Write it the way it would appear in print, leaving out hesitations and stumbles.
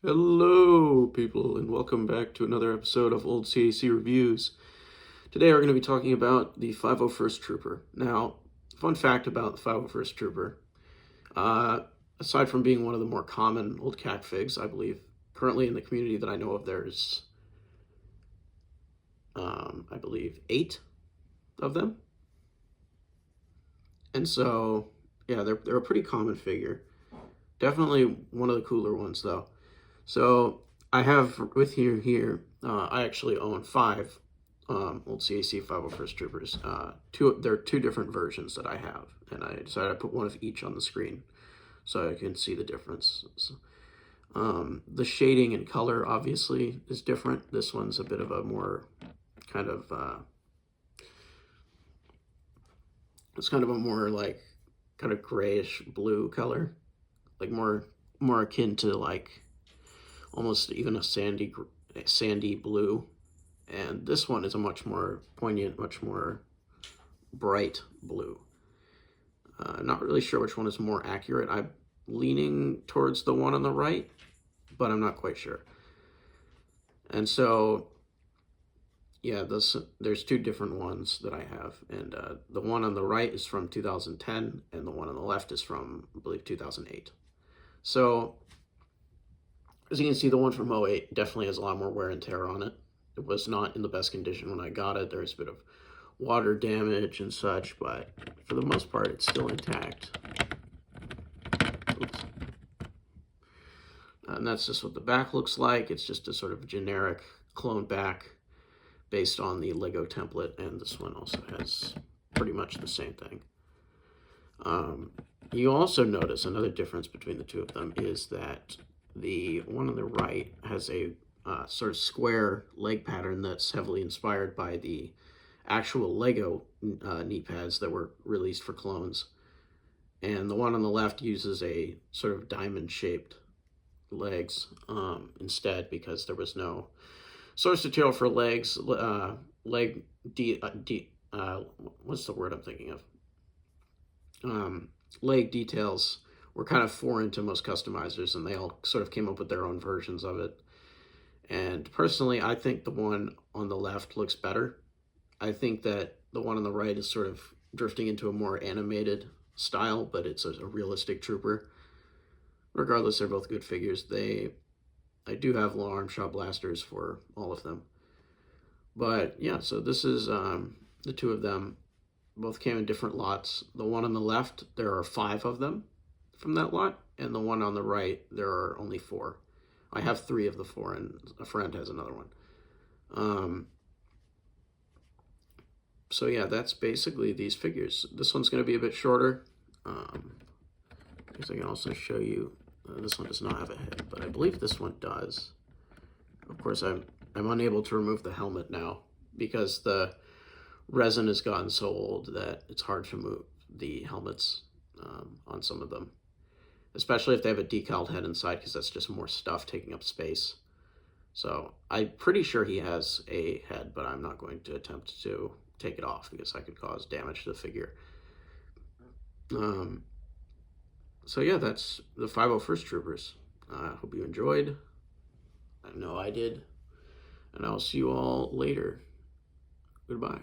Hello, people, and welcome back to another episode of Old CAC Reviews. Today, we're going to be talking about the 501st Trooper. Now, fun fact about the 501st Trooper, aside from being one of the more common old CAC figs, I believe, currently in the community that I know of, there's, I believe, 8 of them. And so, yeah, they're a pretty common figure. Definitely one of the cooler ones, though. So I have with you here, I actually own 5 old CAC 501st Troopers. There are 2 different versions that I have, and I decided to put one of each on the screen so I can see the difference. The shading and color obviously is different. This one's a bit of a more kind of, it's kind of a more like kind of grayish blue color, like more akin to like almost even a sandy blue. And this one is a much more poignant, much more bright blue. Not really sure which one is more accurate. I'm leaning towards the one on the right, but I'm not quite sure. And so, yeah, there's 2 different ones that I have. And the one on the right is from 2010, and the one on the left is from, I believe, 2008. So, as you can see, the one from 08 definitely has a lot more wear and tear on it. It was not in the best condition when I got it. There's a bit of water damage and such, but for the most part, it's still intact. Oops. And that's just what the back looks like. It's just a sort of generic clone back based on the Lego template, and this one also has pretty much the same thing. You also notice another difference between the 2 of them is that the one on the right has a sort of square leg pattern that's heavily inspired by the actual Lego knee pads that were released for clones. And the one on the left uses a sort of diamond-shaped legs instead, because there was no source material for legs. What's the word I'm thinking of? Leg details were kind of foreign to most customizers, and they all sort of came up with their own versions of it. And personally, I think the one on the left looks better. I think that the one on the right is sort of drifting into a more animated style, but it's a realistic trooper. Regardless, they're both good figures. I do have long arm shot blasters for all of them. But yeah, so this is the 2 of them. Both came in different lots. The one on the left, there are 5 of them from that lot, and the one on the right, there are only 4. I have 3 of the 4, and a friend has another one. So yeah, that's basically these figures. This one's going to be a bit shorter. I guess I can also show you. This one does not have a head, but I believe this one does. Of course, I'm unable to remove the helmet now because the resin has gotten so old that it's hard to move the helmets on some of them, especially if they have a decaled head inside, because that's just more stuff taking up space. So I'm pretty sure he has a head, but I'm not going to attempt to take it off because I could cause damage to the figure. So yeah, that's the 501st Troopers. I hope you enjoyed. I know I did. And I'll see you all later. Goodbye.